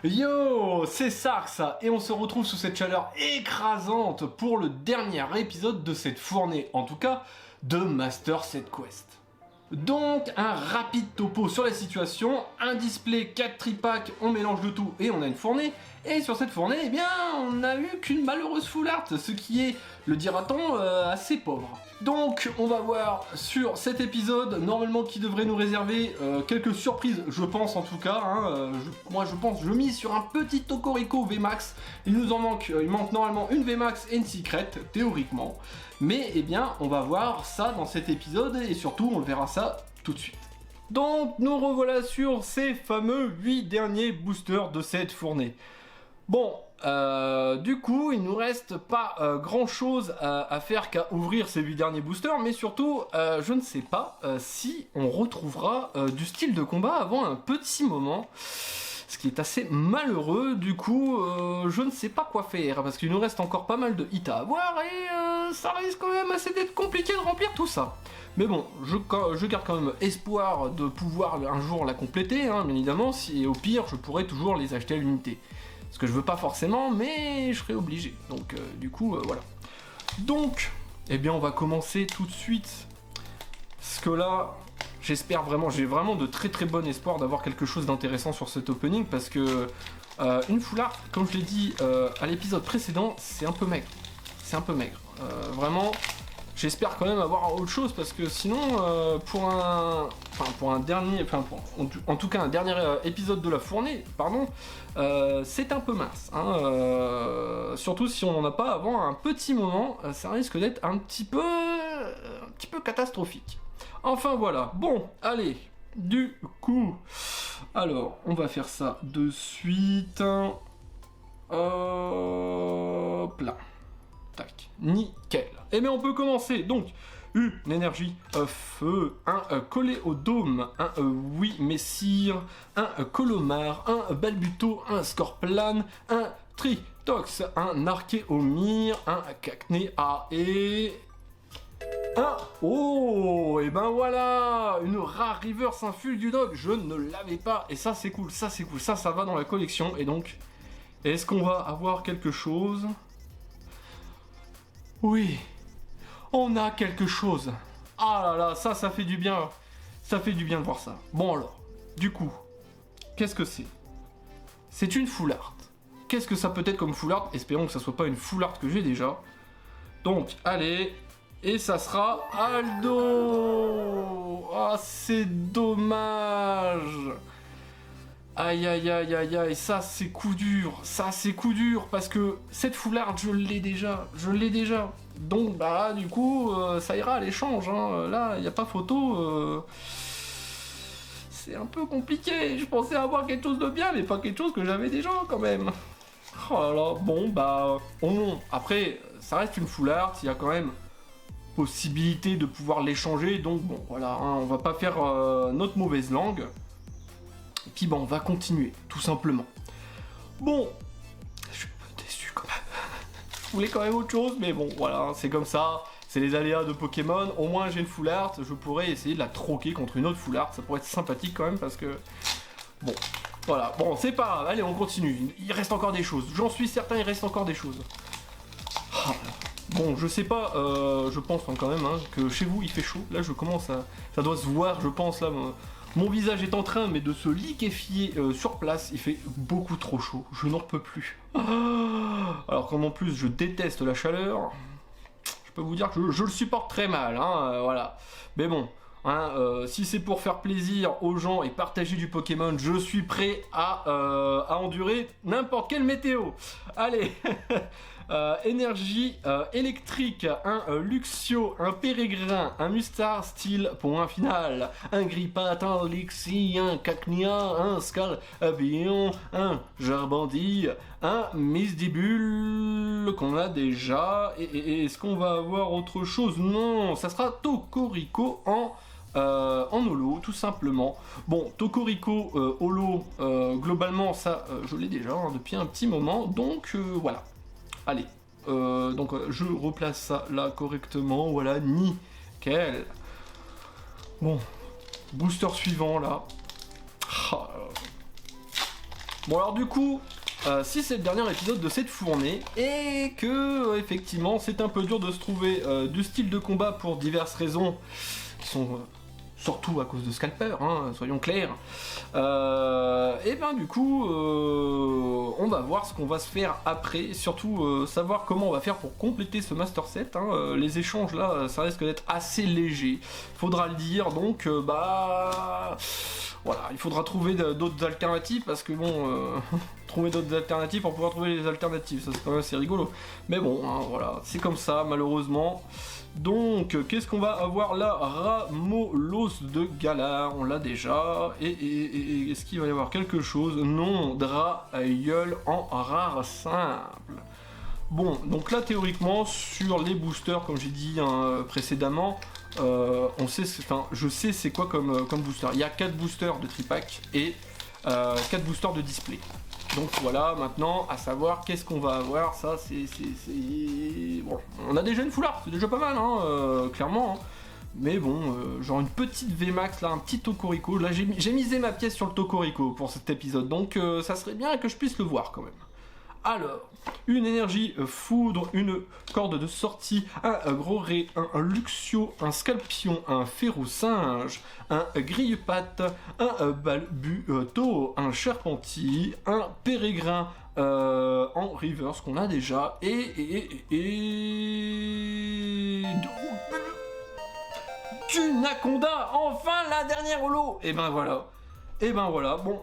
Yo, c'est Sarx et on se retrouve sous cette chaleur écrasante pour le dernier épisode de cette fournée, en tout cas de Master Set Quest. Donc un rapide topo sur la situation, un display 4 tripack, on mélange le tout et on a une fournée, et sur cette fournée, eh bien, on n'a eu qu'une malheureuse full art, ce qui est, le dira-t-on, assez pauvre. Donc on va voir sur cet épisode, normalement qui devrait nous réserver quelques surprises, je pense en tout cas, hein, je mise sur un petit Cocorico VMAX, il manque normalement une VMAX et une Secret, théoriquement, mais eh bien on va voir ça dans cet épisode, et surtout on verra ça tout de suite. Donc nous revoilà sur ces fameux 8 derniers boosters de cette fournée. Bon, du coup, il nous reste pas grand chose à faire qu'à ouvrir ces 8 derniers boosters, mais surtout, je ne sais pas si on retrouvera du style de combat avant un petit moment, ce qui est assez malheureux. Du coup, je ne sais pas quoi faire, parce qu'il nous reste encore pas mal de hits à avoir, et ça risque quand même assez d'être compliqué de remplir tout ça. Mais bon, je garde quand même espoir de pouvoir un jour la compléter, hein, bien évidemment, et au pire, je pourrais toujours les acheter à l'unité. Ce que je veux pas forcément, mais je serai obligé. Donc du coup, voilà. Donc, eh bien on va commencer tout de suite. Parce que là, j'espère vraiment, j'ai vraiment de très très bon espoir d'avoir quelque chose d'intéressant sur cet opening. Parce que une full art, comme je l'ai dit à l'épisode précédent, c'est un peu maigre. C'est un peu maigre. Vraiment, j'espère quand même avoir autre chose. Parce que sinon, pour un dernier, en tout cas un dernier épisode de la fournée, pardon, c'est un peu mince, hein, surtout si on n'en a pas avant un petit moment, ça risque d'être un petit peu catastrophique. Enfin voilà, bon, allez, du coup, alors, on va faire ça de suite, hop là, tac, nickel. Et bien on peut commencer, donc, une énergie feu, un collé au dôme, un oui messire, un colomar, un balbuto, un scorplan, un tritox, un archéomir, un cacnéa et un oh, et ben voilà, une rare reverse infuse du dog, je ne l'avais pas, et ça c'est cool, ça va dans la collection. Et donc, est-ce qu'on va avoir quelque chose? Oui, on a quelque chose. Ah là là, ça fait du bien. Ça fait du bien de voir ça. Bon alors, du coup, qu'est-ce que c'est? C'est une full art. Qu'est-ce que ça peut être comme full art? Espérons que ça soit pas une full art que j'ai déjà. Donc, allez, et ça sera Aldo. Ah, c'est dommage. Aïe aïe aïe aïe aïe, ça c'est coup dur, parce que cette full art je l'ai déjà, donc bah du coup ça ira à l'échange, hein. Là il n'y a pas photo, c'est un peu compliqué, je pensais avoir quelque chose de bien mais pas quelque chose que j'avais déjà quand même. Oh là là, bon bah, après ça reste une full art, il y a quand même possibilité de pouvoir l'échanger, donc bon voilà, hein, on va pas faire notre mauvaise langue. Et puis bon, on va continuer, tout simplement. Bon, je suis un peu déçu quand même. Je voulais quand même autre chose, mais bon, voilà, c'est comme ça. C'est les aléas de Pokémon. Au moins, j'ai une full art. Je pourrais essayer de la troquer contre une autre full art. Ça pourrait être sympathique quand même, parce que... Bon, voilà. Bon, c'est pas grave. Allez, on continue. Il reste encore des choses. J'en suis certain, il reste encore des choses. Oh, bon, je sais pas, je pense quand même hein, que chez vous, il fait chaud. Là, je commence à... Ça doit se voir, je pense, là... Mon visage est en train de se liquéfier sur place, il fait beaucoup trop chaud, je n'en peux plus. Alors comme en plus je déteste la chaleur, je peux vous dire que je le supporte très mal, hein, voilà. Mais bon, hein, si c'est pour faire plaisir aux gens et partager du Pokémon, je suis prêt à endurer n'importe quelle météo. Allez. Énergie électrique, un Luxio, un Pérégrin, un Mustard Steel pour un final, un Grippat, un Lixie, un Cacnea, un Scalbion, un Jarbandi, un Misdibule qu'on a déjà, et est-ce qu'on va avoir autre chose? Non, ça sera Cocorico en holo, tout simplement. Bon, Cocorico holo, globalement ça je l'ai déjà hein, depuis un petit moment, donc voilà. Allez, donc je replace ça là correctement, voilà, nickel. Bon, booster suivant là. Bon alors du coup, si c'est le dernier épisode de cette fournée, et que effectivement c'est un peu dur de se trouver du style de combat pour diverses raisons, qui sont surtout à cause de Scalper, hein, soyons clairs, et ben du coup, on va voir ce qu'on va se faire après, surtout savoir comment on va faire pour compléter ce Master Set, hein, les échanges là, ça risque d'être assez léger, faudra le dire, donc bah... Voilà, il faudra trouver d'autres alternatives parce que bon, trouver d'autres alternatives pour pouvoir trouver les alternatives, ça c'est quand même assez rigolo. Mais bon, hein, voilà, c'est comme ça malheureusement. Donc, qu'est-ce qu'on va avoir là? Ramolos de Galar, on l'a déjà. Et est-ce qu'il va y avoir quelque chose? Non, Draeul en rare simple. Bon, donc là théoriquement, sur les boosters, comme j'ai dit hein, précédemment, on sait, enfin, je sais c'est quoi comme booster. Il y a 4 boosters de tripack et 4 boosters de display. Donc voilà, maintenant, à savoir qu'est-ce qu'on va avoir, ça c'est... Bon, on a déjà une foulard, c'est déjà pas mal, hein, clairement. Hein. Mais bon, genre une petite VMAX, là, un petit Tocorico. Là, j'ai misé ma pièce sur le Tocorico pour cet épisode, donc ça serait bien que je puisse le voir quand même. Alors, une énergie foudre, une corde de sortie, un gros ré, un luxio, un scalpion, un férocinge, un grille-patte, un balbuto, un charpentier, un pérégrin en reverse qu'on a déjà, et du Naconda, enfin la dernière holo. Et ben voilà, bon.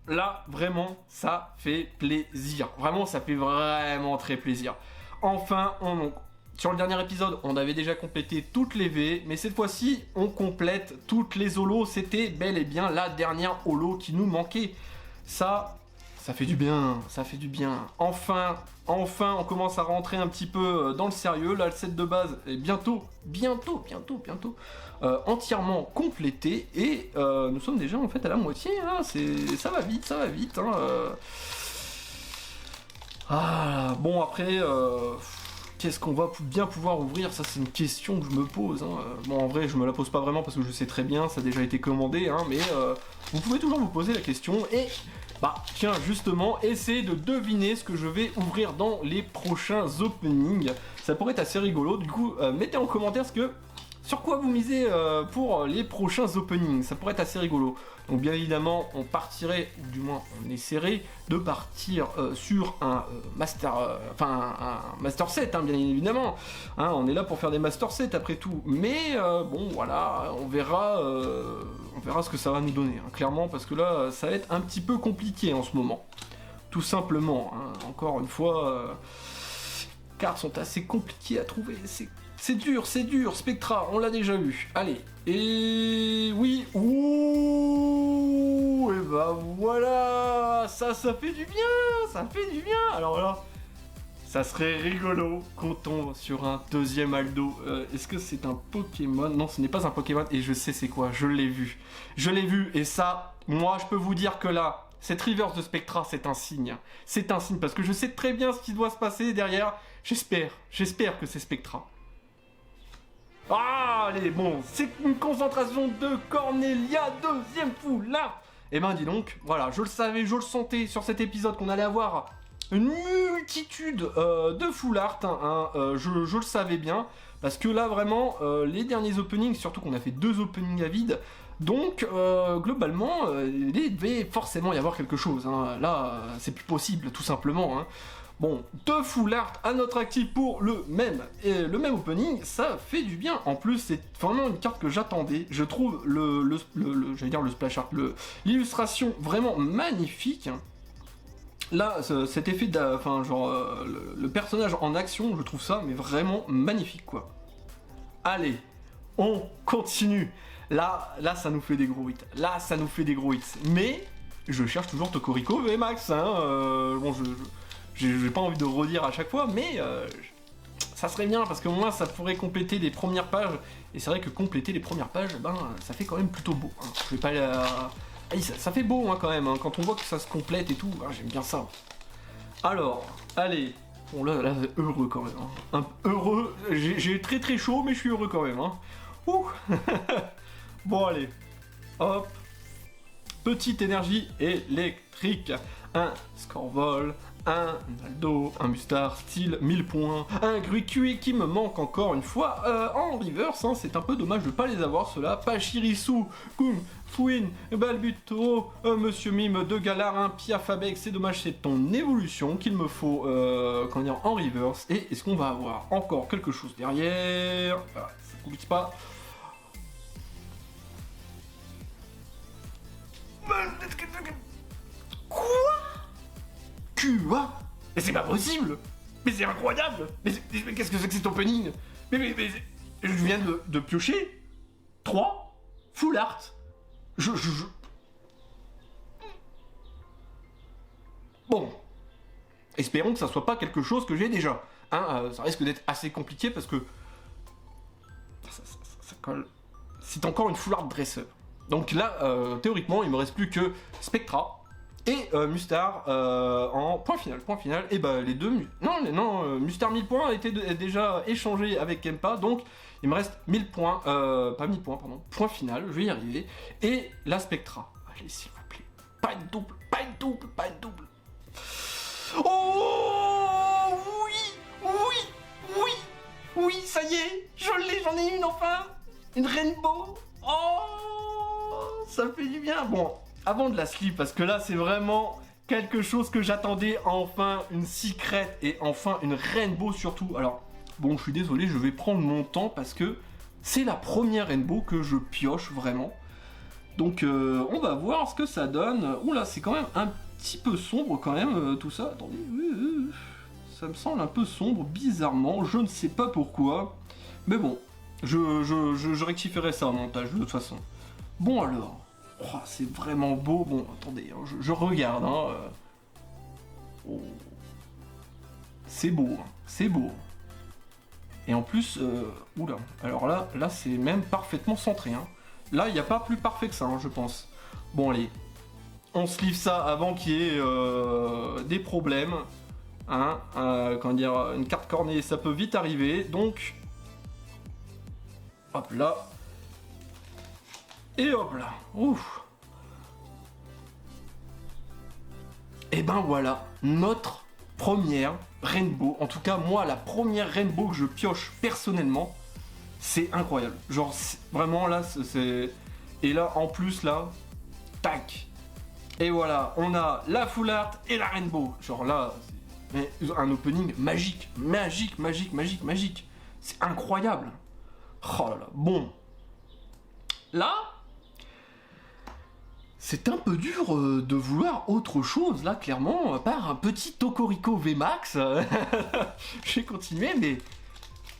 Là, vraiment, ça fait plaisir. Vraiment, ça fait vraiment très plaisir. Enfin, sur le dernier épisode, on avait déjà complété toutes les V, mais cette fois-ci, on complète toutes les holos. C'était bel et bien la dernière holo qui nous manquait. Ça fait du bien, ça fait du bien. Enfin, on commence à rentrer un petit peu dans le sérieux. Là, le set de base est bientôt entièrement complété et nous sommes déjà en fait à la moitié. Hein, ça va vite. Hein, Ah, bon après, qu'est-ce qu'on va bien pouvoir ouvrir? Ça, c'est une question que je me pose. Hein. Bon, en vrai, je me la pose pas vraiment parce que je sais très bien, ça a déjà été commandé, hein, mais vous pouvez toujours vous poser la question et bah tiens justement, essayez de deviner ce que je vais ouvrir dans les prochains openings. Ça pourrait être assez rigolo. Du coup, mettez en commentaire sur quoi vous misez pour les prochains openings, ça pourrait être assez rigolo. Donc bien évidemment, on partirait, ou du moins on essaierait de partir sur un master set, hein, bien évidemment. Hein, on est là pour faire des master sets après tout. Mais bon voilà, on verra ce que ça va nous donner, hein, clairement, parce que là, ça va être un petit peu compliqué en ce moment. Tout simplement, hein, encore une fois, cartes sont assez compliquées à trouver, c'est dur, Spectra, on l'a déjà eu. Allez, et oui, ouh, et bah voilà, ça fait du bien, Alors là, ça serait rigolo qu'on tombe sur un deuxième Aldo. Est-ce que c'est un Pokémon? Non, ce n'est pas un Pokémon, et je sais c'est quoi, je l'ai vu, et ça, moi je peux vous dire que là, cette reverse de Spectra, c'est un signe, parce que je sais très bien ce qui doit se passer derrière. J'espère que c'est Spectra. Ah, allez, bon, c'est une concentration de Cornelia, deuxième foulard. Eh ben, dis donc, voilà, je le savais, je le sentais sur cet épisode qu'on allait avoir une multitude de full art, hein, je le savais bien, parce que là, vraiment, les derniers openings, surtout qu'on a fait 2 openings à vide, donc, globalement, il devait forcément y avoir quelque chose, hein. Là, c'est plus possible, tout simplement, hein. Bon, 2 full art à notre actif pour le même opening, ça fait du bien. En plus, c'est vraiment une carte que j'attendais. Je trouve j'allais dire le splash art, l'illustration vraiment magnifique. Là, cet effet, le personnage en action, je trouve ça mais vraiment magnifique, quoi. Allez, on continue. Là, ça nous fait des gros hits. Mais je cherche toujours Tocorico VMAX, hein. Bon, j'ai pas envie de redire à chaque fois, mais ça serait bien parce que moi ça pourrait compléter les premières pages. Et c'est vrai que compléter les premières pages, ben ça fait quand même plutôt beau. Hein. Je vais pas ça fait beau hein, quand même. Hein. Quand on voit que ça se complète et tout, ben, j'aime bien ça. Alors, allez. Bon là heureux quand même. Hein. Heureux. J'ai très très chaud, mais je suis heureux quand même. Hein. Ouh. Bon allez. Hop. Petite énergie électrique. un Scorvol, un Naldo, un Mustard style 1000 points, un Gruqui qui me manque encore une fois en reverse, hein, c'est un peu dommage de pas les avoir ceux-là, Pachirisu, Kung, Fouine, Balbutoro, Monsieur Mime, De Galar, un Piafabec, c'est dommage, c'est ton évolution qu'il me faut comment dire, en reverse, et est-ce qu'on va avoir encore quelque chose derrière? Voilà, ça complique pas. Quoi? QA? Mais c'est pas possible! Mais c'est incroyable! Mais qu'est-ce que c'est que cet opening? Mais je viens de piocher 3 full art. Bon. Espérons que ça soit pas quelque chose que j'ai déjà. Hein, ça risque d'être assez compliqué parce que ça colle. C'est encore une full art dresseur. Donc là, théoriquement, il me reste plus que Spectra et Mustard en point final. Point final, et bah les deux... Non, Mustard 1000 points a été déjà échangé avec Kempa, donc il me reste 1000 points, pas 1000 points, pardon, point final, je vais y arriver. Et la Spectra, allez s'il vous plaît, pas une double, pas une double, pas une double. Oh oui, ça y est, j'en ai une enfin, une Rainbow. Oh, ça fait du bien. Bon, avant de la slip, parce que là, c'est vraiment quelque chose que j'attendais. Enfin, une secret et enfin une Rainbow surtout. Alors, bon, je suis désolé, je vais prendre mon temps parce que c'est la première Rainbow que je pioche vraiment. Donc, on va voir ce que ça donne. Oula, c'est quand même un petit peu sombre quand même, tout ça. Attendez, ça me semble un peu sombre, bizarrement. Je ne sais pas pourquoi. Mais bon. Je rectifierai ça en montage de toute façon. Bon alors, oh, c'est vraiment beau. Bon, attendez, hein, je regarde. Hein, oh. C'est beau, hein, c'est beau. Et en plus, oula, alors là c'est même parfaitement centré. Hein. Là, il n'y a pas plus parfait que ça, hein, je pense. Bon allez, on se livre ça avant qu'il y ait des problèmes. Hein, comment dire, une carte cornée, ça peut vite arriver. Donc... hop là. Et hop là. Ouf. Et ben voilà, notre première Rainbow. En tout cas, moi, la première Rainbow que je pioche personnellement, c'est incroyable. Genre, vraiment, là, c'est... Et là, en plus, là, tac. Et voilà, on a la full art et la Rainbow. Genre là, mais un opening magique. Magique. C'est incroyable. Oh là là, bon. Là, c'est un peu dur de vouloir autre chose, là, clairement, à part un petit Tokoriko VMAX. Je vais continuer, mais...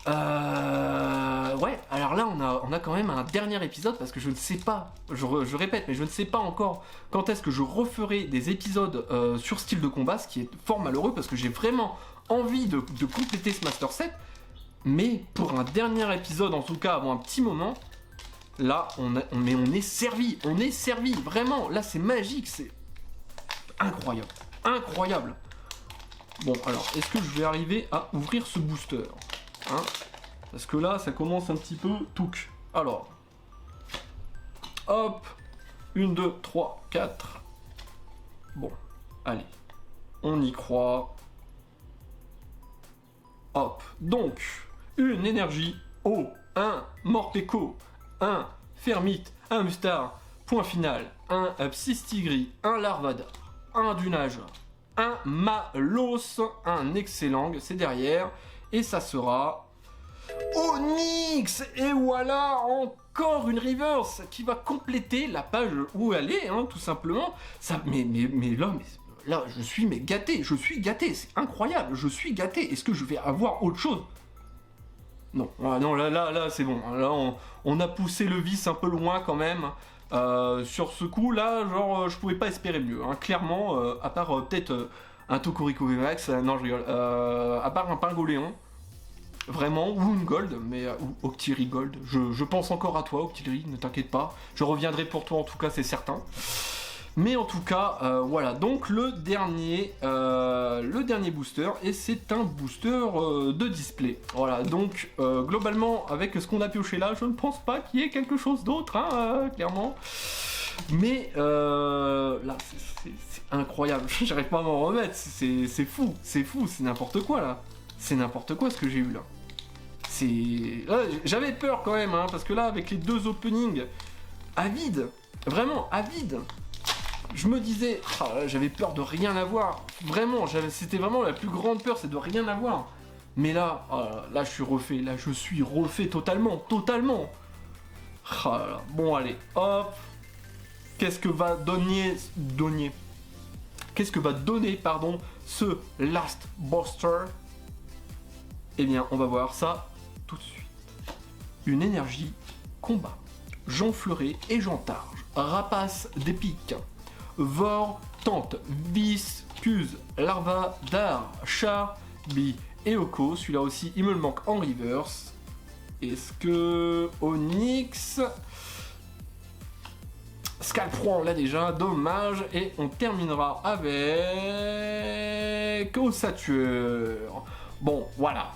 ouais, alors là, on a quand même un dernier épisode, parce que je ne sais pas, je répète, mais je ne sais pas encore quand est-ce que je referai des épisodes sur style de combat, ce qui est fort malheureux, parce que j'ai vraiment envie de compléter ce Master Set. Mais pour un dernier épisode, en tout cas avant un petit moment, là on est servi, vraiment, là c'est magique, c'est incroyable. Bon alors, est-ce que je vais arriver à ouvrir ce booster, hein? Parce que là ça commence un petit peu touc. Alors, hop, 1, 2, 3, 4. Bon, allez, on y croit. Hop, donc... une énergie, un Morpeko, un Fermite, un Mustard, point final, un Psystigri, un Larvador, un Dunage, un Malos, un Excellang, c'est derrière, et ça sera Onyx. Et voilà, encore une reverse qui va compléter la page où elle est, hein, tout simplement. Ça, mais là, je suis gâté, c'est incroyable, je suis gâté. Est-ce que je vais avoir autre chose? Non, non, là, c'est bon. Là, on a poussé le vice un peu loin quand même. Sur ce coup, là, genre, je pouvais pas espérer mieux. Hein. Clairement, à part peut-être un Tokoriko VMAX, non, je rigole. À part un Pingoléon, vraiment, ou une Gold, mais ou Octillery Gold. Je pense encore à toi, Octillery, ne t'inquiète pas. Je reviendrai pour toi, en tout cas, c'est certain. Mais en tout cas, voilà, donc le dernier booster, et c'est un booster de display. Voilà, donc globalement, avec ce qu'on a pioché là, je ne pense pas qu'il y ait quelque chose d'autre, hein, clairement. Mais là, c'est incroyable. J'arrive pas à m'en remettre, c'est fou, c'est n'importe quoi là. C'est n'importe quoi ce que j'ai eu là. J'avais peur quand même, hein, parce que là, avec les 2 openings à vide, vraiment à vide, je me disais, j'avais peur de rien avoir. Vraiment, c'était vraiment la plus grande peur, c'est de rien avoir. Mais là, là, je suis refait totalement. Bon, allez, hop. Qu'est-ce que va donner, pardon, ce Last Buster? Eh bien, on va voir ça tout de suite. Une énergie combat. J'enfleurai et j'entarge. Rapace d'épique. Vor, tente, viscuse, larva, dar, char, bi, Eoko. Celui-là aussi, il me le manque en reverse. Est-ce que Onyx... Scalpron, on l'a déjà, dommage. Et on terminera avec... Ossature. Bon, voilà.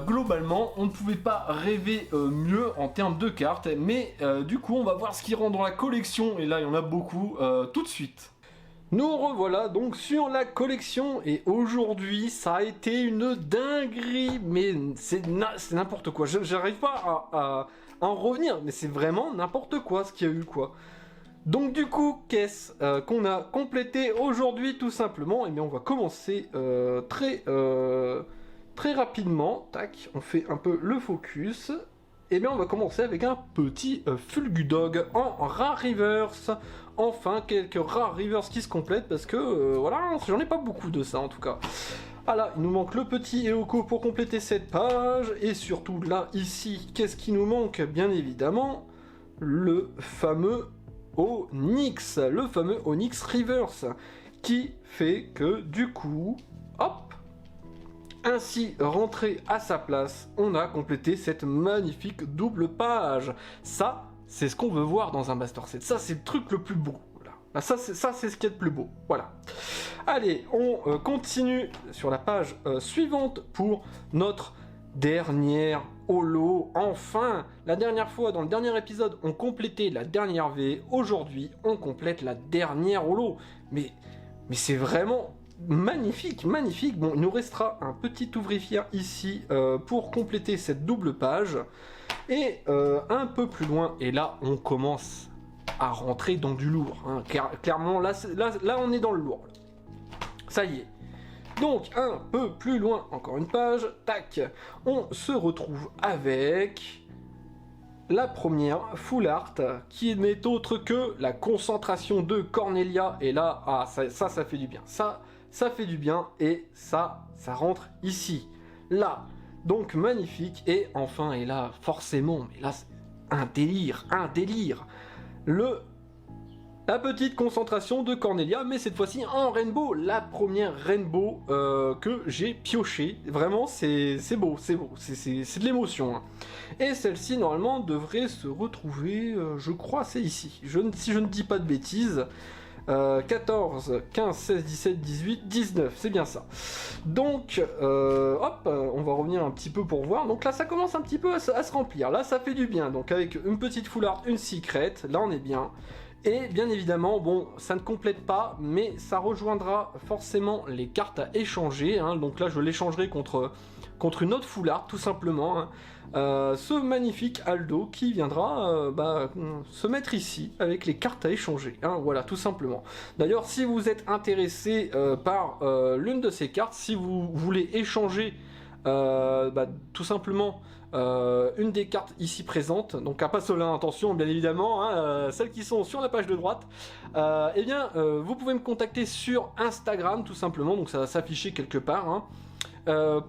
Globalement, on ne pouvait pas rêver mieux en termes de cartes, mais du coup, on va voir ce qui rentre dans la collection, et là, il y en a beaucoup, tout de suite. Nous revoilà donc sur la collection, et aujourd'hui, ça a été une dinguerie, mais c'est n'importe quoi. J'arrive pas à en revenir, mais c'est vraiment n'importe quoi ce qu'il y a eu, quoi. Donc du coup, qu'est-ce qu'on a complété aujourd'hui tout simplement? Et bien on va commencer très rapidement. Tac, on fait un peu le focus. Et bien on va commencer avec un petit Fulgudog en Rare Reverse. Enfin, quelques Rare Reverse qui se complètent parce que voilà, j'en ai pas beaucoup de ça en tout cas. Ah là, il nous manque le petit Eoko pour compléter cette page. Et surtout là, ici, qu'est-ce qui nous manque? Bien évidemment, le fameux Onyx, le fameux Onyx Reverse, qui fait que du coup, hop, ainsi rentré à sa place, on a complété cette magnifique double page. Ça, c'est ce qu'on veut voir dans un Master Set. Ça, c'est le truc le plus beau. Là, ça, c'est ce qui est le plus beau. Voilà. Allez, on continue sur la page suivante pour notre dernière holo. Enfin, la dernière fois, dans le dernier épisode, on complétait la dernière V. Aujourd'hui, on complète la dernière holo. Mais c'est vraiment magnifique. Bon, il nous restera un petit ouvrifier ici pour compléter cette double page. Et un peu plus loin, et là, on commence à rentrer dans du lourd. Hein. Clairement, là, on est dans le lourd. Ça y est. Donc, un peu plus loin, encore une page, tac, on se retrouve avec la première full art, qui n'est autre que la concentration de Cornelia, et là, ça fait du bien, ça fait du bien, et ça rentre ici, là, donc magnifique, et enfin, et là, forcément, mais là, c'est un délire, la petite concentration de Cornelia, mais cette fois-ci en rainbow, la première rainbow que j'ai pioché. Vraiment, c'est beau, c'est de l'émotion. Hein. Et celle-ci, normalement, devrait se retrouver, je crois, c'est ici. Si je ne dis pas de bêtises, 14, 15, 16, 17, 18, 19, c'est bien ça. Donc, hop, on va revenir un petit peu pour voir. Donc là, ça commence un petit peu à se remplir. Là, ça fait du bien. Donc avec une petite full art, une secret, là, on est bien. Et bien évidemment, bon, ça ne complète pas, mais ça rejoindra forcément les cartes à échanger. Hein. Donc là, je l'échangerai contre une autre full art, tout simplement. Hein. Ce magnifique Aldo qui viendra se mettre ici avec les cartes à échanger. Hein. Voilà, tout simplement. D'ailleurs, si vous êtes intéressé par l'une de ces cartes, si vous voulez échanger tout simplement une des cartes ici présentes, donc à pas cela attention bien évidemment, hein, celles qui sont sur la page de droite, eh bien vous pouvez me contacter sur Instagram tout simplement, donc ça va s'afficher quelque part, hein,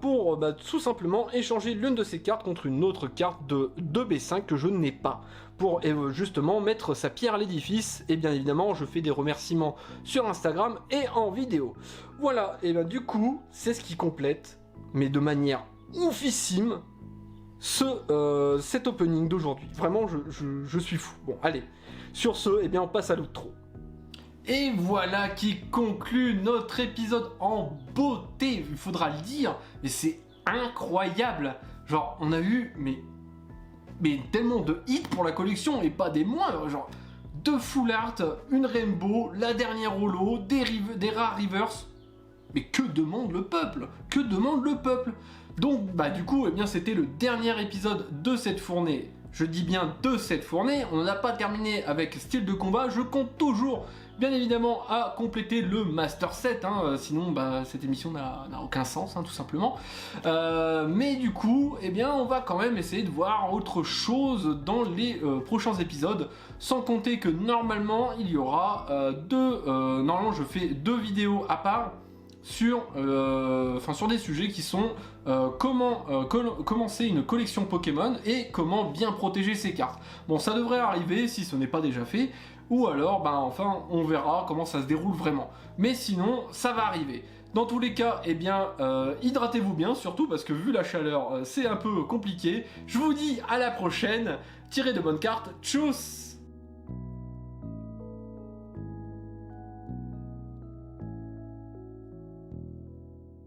pour tout simplement échanger l'une de ces cartes contre une autre carte de B5 que je n'ai pas, pour justement mettre sa pierre à l'édifice, et bien évidemment je fais des remerciements sur Instagram et en vidéo. Voilà, et bien du coup c'est ce qui complète, mais de manière oufissime, cet opening d'aujourd'hui. Vraiment, je suis fou. Bon, allez. Sur ce, eh bien, on passe à l'outro. Et voilà qui conclut notre épisode en beauté. Il faudra le dire, mais c'est incroyable. Genre, on a eu, mais tellement de hits pour la collection, et pas des moindres. Genre, 2 full art, une rainbow, la dernière holo, des rares reverse. Mais que demande le peuple? Que demande le peuple? Donc bah du coup, eh bien c'était le dernier épisode de cette fournée. Je dis bien de cette fournée, on n'a pas terminé avec style de combat, je compte toujours bien évidemment à compléter le Master 7, sinon bah, cette émission n'a aucun sens, tout simplement. Mais du coup, eh bien, on va quand même essayer de voir autre chose dans les prochains épisodes, sans compter que normalement, il y aura normalement je fais 2 vidéos à part, sur des sujets qui sont comment commencer une collection Pokémon et comment bien protéger ses cartes. Bon, ça devrait arriver si ce n'est pas déjà fait, ou alors, on verra comment ça se déroule vraiment. Mais sinon, ça va arriver. Dans tous les cas, eh bien, hydratez-vous bien, surtout parce que vu la chaleur, c'est un peu compliqué. Je vous dis à la prochaine, tirez de bonnes cartes, tchuss!